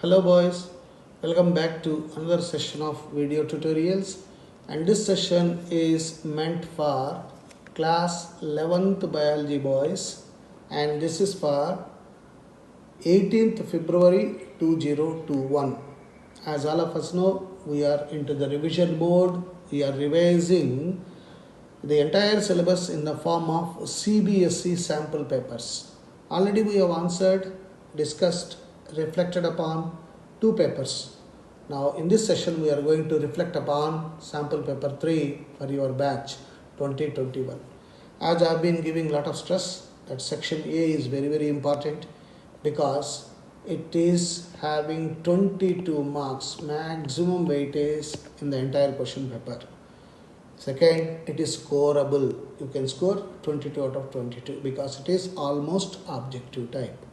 Hello boys, welcome back to another session of video tutorials, and this session is meant for class 11th biology boys, and this is for 18th February 2021. As all of us know, we are into the revision mode. We are revising the entire syllabus in the form of CBSE sample papers. Already we have answered, discussed, reflected upon two papers. Now in this session we are going to reflect upon sample paper 3 for your batch 2021. As I have been giving lot of stress that section A is very important because it is having 22 marks maximum weightage in the entire question paper. Second, it is scoreable. You can score 22 out of 22 because it is almost objective type.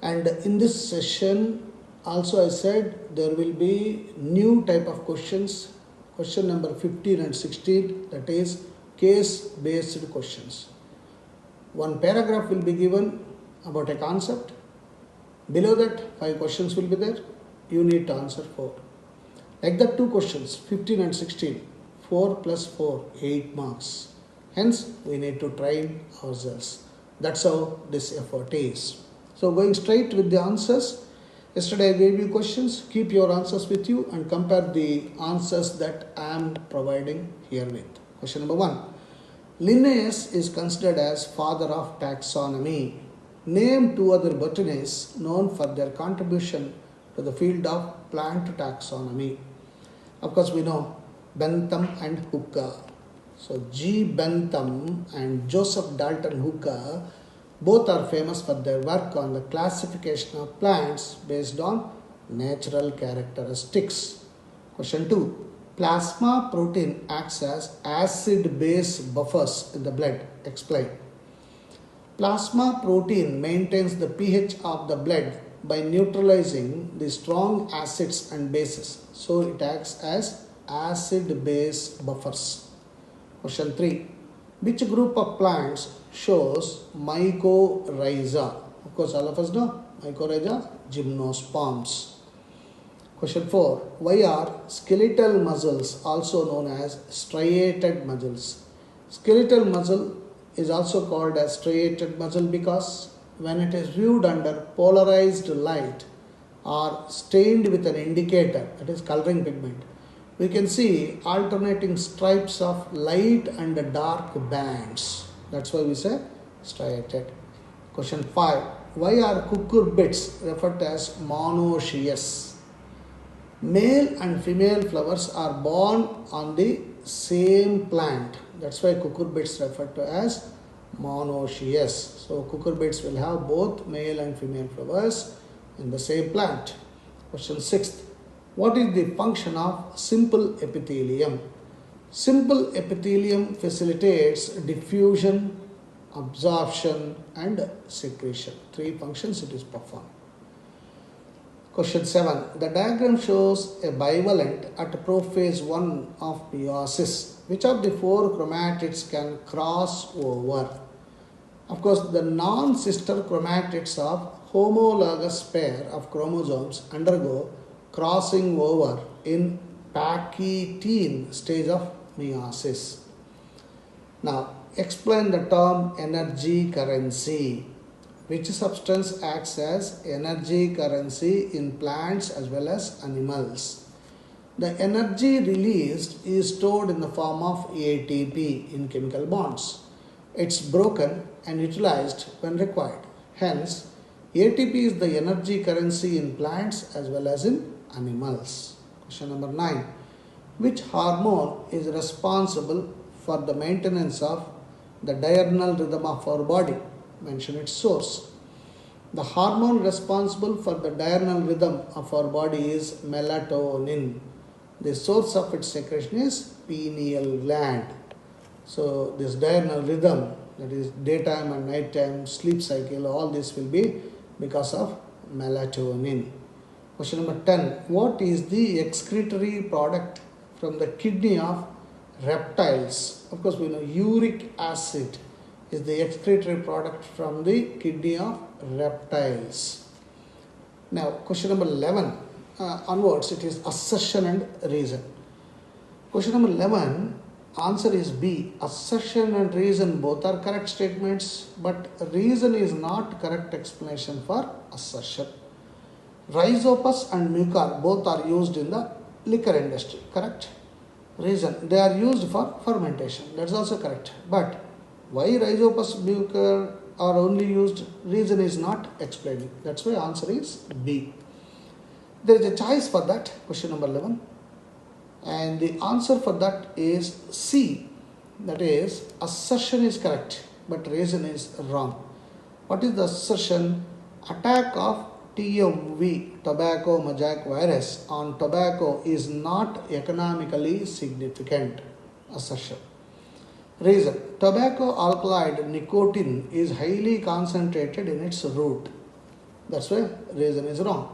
And in this session, also I said there will be new type of questions. Question number 15 and 16, that is case-based questions. One paragraph will be given about a concept. Below that, 5 questions will be there. You need to answer 4. Like that, 2 questions, 15 and 16. 4 plus 4, 8 marks. Hence, we need to train ourselves. That's how this effort is. So, going straight with the answers. Yesterday I gave you questions. Keep your answers with you and compare the answers that I am providing here with. Question number 1. Linnaeus is considered as father of taxonomy. Name 2 other botanists known for their contribution to the field of plant taxonomy. Of course, we know Bentham and Hooker. So G. Bentham and Joseph Dalton Hooker both are famous for their work on the classification of plants based on natural characteristics. Question 2. Plasma protein acts as acid-base buffers in the blood. Explain. Plasma protein maintains the pH of the blood by neutralizing the strong acids and bases. So it acts as acid-base buffers. Question 3. Which group of plants shows mycorrhiza? Of course, all of us know mycorrhiza, gymnosperms. Question 4. Why are skeletal muscles also known as striated muscles? Skeletal muscle is also called as striated muscle because when it is viewed under polarized light or stained with an indicator, that is coloring pigment, we can see alternating stripes of light and dark bands. That's why we say striated. Question 5. Why are cucurbits referred to as monoecious? Male and female flowers are born on the same plant. That's why cucurbits referred to as monoecious. So cucurbits will have both male and female flowers in the same plant. Question 6. What is the function of simple epithelium? Simple epithelium facilitates diffusion, absorption and secretion. 3 functions it is performed. Question 7. The diagram shows a bivalent at prophase 1 of meiosis. Which of the 4 chromatids can cross over? Of course, the non-sister chromatids of homologous pair of chromosomes undergo crossing over in Pachytene stage of meiosis. Now, explain the term energy currency. Which substance acts as energy currency in plants as well as animals? The energy released is stored in the form of ATP in chemical bonds. It's broken and utilized when required. Hence, ATP is the energy currency in plants as well as in animals. Question number 9. Which hormone is responsible for the maintenance of the diurnal rhythm of our body? Mention its source. The hormone responsible for the diurnal rhythm of our body is melatonin. The source of its secretion is pineal gland. So this diurnal rhythm, that is daytime and nighttime, sleep cycle, all this will be because of melatonin. Question number 10. What is the excretory product from the kidney of reptiles? Of course, we know uric acid is the excretory product from the kidney of reptiles. Now question number 11 onwards, it is assertion and reason. Question number 11, answer is B. Assertion and reason both are correct statements, but reason is not correct explanation for assertion. Rhizopus and mucor both are used in the liquor industry, correct? Reason, they are used for fermentation, that's also correct. But why Rhizopus mucor are only used, reason is not explaining. That's why answer is B. There is a choice for that, question number 11. And the answer for that is C. That is, assertion is correct, but reason is wrong. What is the assertion? Attack of TMV, tobacco mosaic virus, on tobacco is not economically significant. Assertion. Reason, tobacco alkaloid nicotine is highly concentrated in its root. That's why reason is wrong.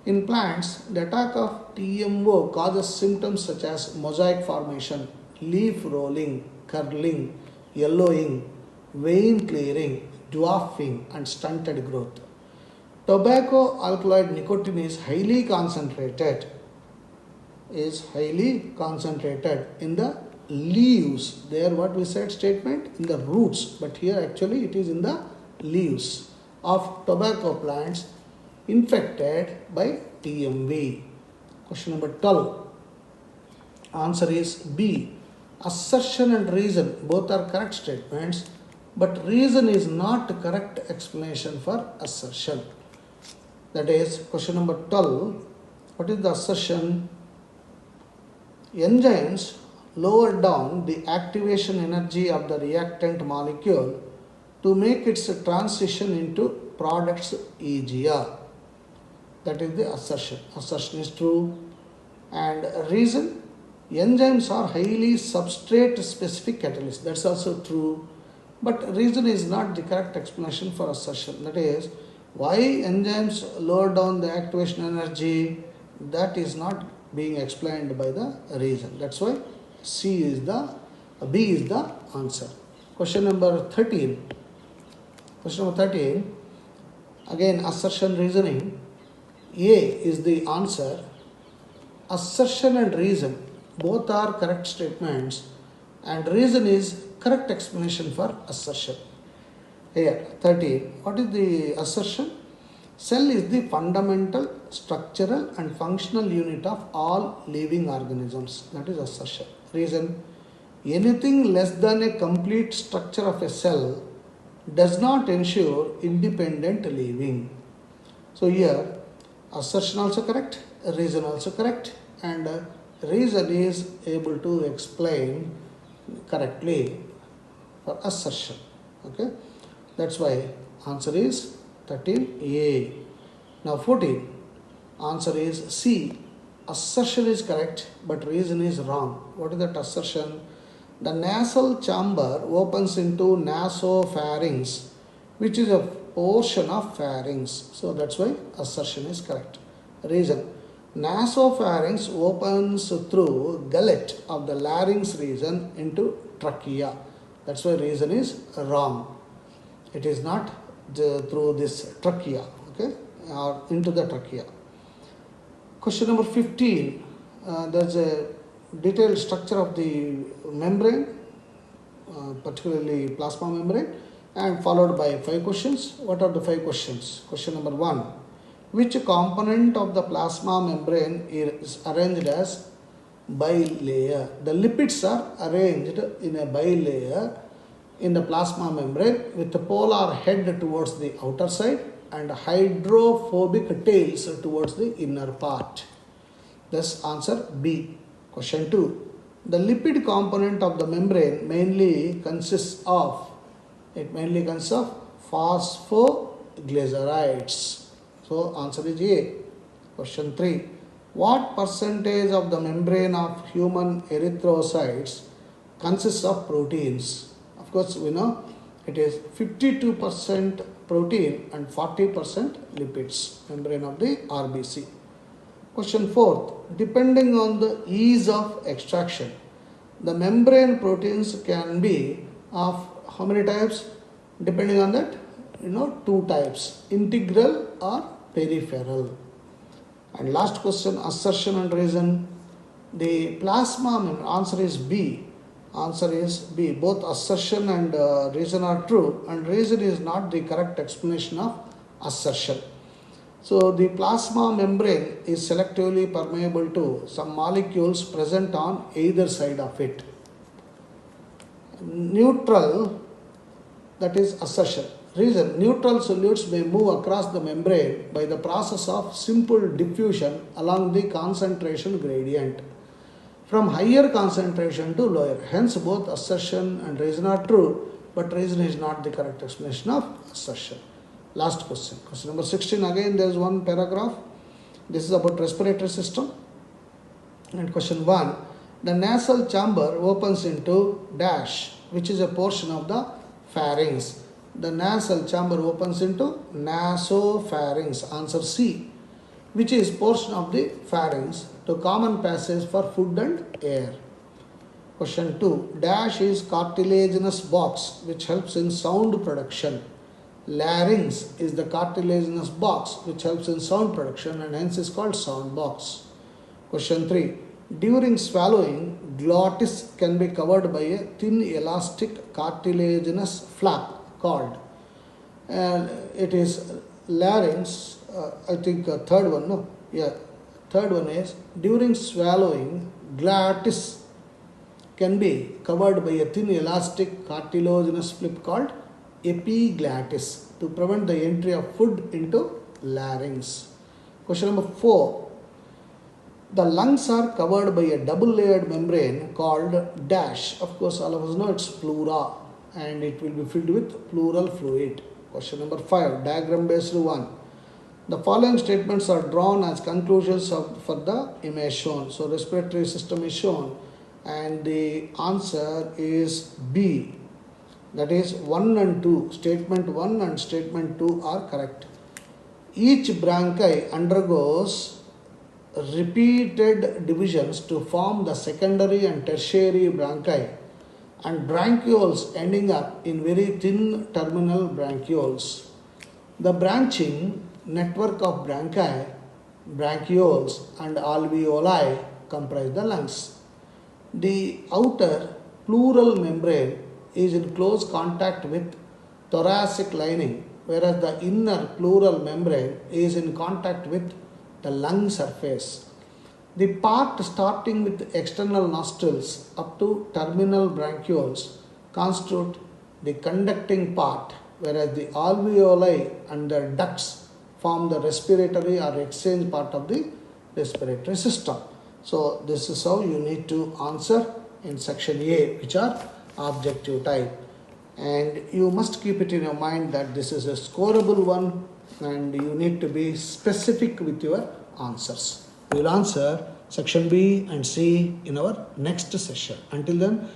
In plants, the attack of TMO causes symptoms such as mosaic formation, leaf rolling, curling, yellowing, vein clearing, dwarfing, and stunted growth. Tobacco alkaloid nicotine is highly concentrated in the leaves. There what we said statement, in the roots, but here actually it is in the leaves of tobacco plants infected by TMV. Question number 12. Answer is B. Assertion and reason both are correct statements, but reason is not correct explanation for assertion. That is question number 12. What is the assertion? Enzymes lower down the activation energy of the reactant molecule to make its transition into products easier. That is the assertion. Assertion is true. And reason, enzymes are highly substrate specific catalysts. That's also true. But reason is not the correct explanation for assertion. That is, why enzymes lower down the activation energy, that is not being explained by the reason. That's why B is the answer. Question number 13. Question number 13. Again, assertion, reasoning. A is the answer. Assertion and reason both are correct statements, and reason is correct explanation for assertion. Here, 13. What is the assertion? Cell is the fundamental, structural and functional unit of all living organisms. That is assertion. Reason, anything less than a complete structure of a cell does not ensure independent living. So here, assertion also correct, reason also correct, and reason is able to explain correctly for assertion. Okay, that's why answer is 13A. Now 14. Answer is C. Assertion is correct, but reason is wrong. What is that assertion? The nasal chamber opens into nasopharynx, which is a portion of pharynx. So that's why assertion is correct. Reason, nasopharynx opens through gullet of the larynx region into trachea. That's why reason is wrong. It is not through this trachea, okay, or into the trachea. Question number 15. There's a detailed structure of the membrane, particularly plasma membrane, and followed by 5 questions. What are the 5 questions? Question number 1. Which component of the plasma membrane is arranged as bilayer? The lipids are arranged in a bilayer in the plasma membrane with the polar head towards the outer side and hydrophobic tails towards the inner part. Thus answer B. Question 2. The lipid component of the membrane mainly consists of phosphoglycerides. So answer is A. Question 3. What percentage of the membrane of human erythrocytes consists of proteins? Of course, we know it is 52% protein and 40% lipids, membrane of the RBC. Question 4. Depending on the ease of extraction, the membrane proteins can be of how many types? Depending on that, 2 types, integral or peripheral. And last question, assertion and reason. The plasma answer is B. Answer is B. Both assertion and reason are true, and reason is not the correct explanation of assertion. So the plasma membrane is selectively permeable to some molecules present on either side of it. Neutral, that is assertion. Reason, neutral solutes may move across the membrane by the process of simple diffusion along the concentration gradient from higher concentration to lower. Hence both assertion and reason are true, but reason is not the correct explanation of assertion. Last question. Question number 16. Again there is one paragraph. This is about respiratory system. And question 1. The nasal chamber opens into dash, which is a portion of the pharynx. The nasal chamber opens into nasopharynx. Answer C. Which is portion of the pharynx to common passage for food and air. Question 2. Dash is cartilaginous box which helps in sound production. Larynx is the cartilaginous box which helps in sound production and hence is called sound box. Question 3. During swallowing, glottis can be covered by a thin elastic cartilaginous flap called, and it is larynx. Third one is during swallowing, glottis can be covered by a thin elastic cartilaginous flap called epiglottis to prevent the entry of food into larynx. Question number 4. The lungs are covered by a double-layered membrane called dash. Of course, all of us know it's pleura and it will be filled with pleural fluid. Question number 5. Diagram-based one. The following statements are drawn as conclusions for the image shown. So, respiratory system is shown and the answer is B. That is 1 and 2. Statement 1 and statement 2 are correct. Each bronchi undergoes repeated divisions to form the secondary and tertiary bronchi and bronchioles ending up in very thin terminal bronchioles. The branching network of bronchi, bronchioles and alveoli comprise the lungs. The outer pleural membrane is in close contact with thoracic lining, whereas the inner pleural membrane is in contact with the lung surface. The part starting with external nostrils up to terminal bronchioles constitute the conducting part, whereas the alveoli and the ducts form the respiratory or exchange part of the respiratory system. So this is how you need to answer in section A, which are objective type. And you must keep it in your mind that this is a scoreable one and you need to be specific with your answers. We will answer section B and C in our next session. Until then,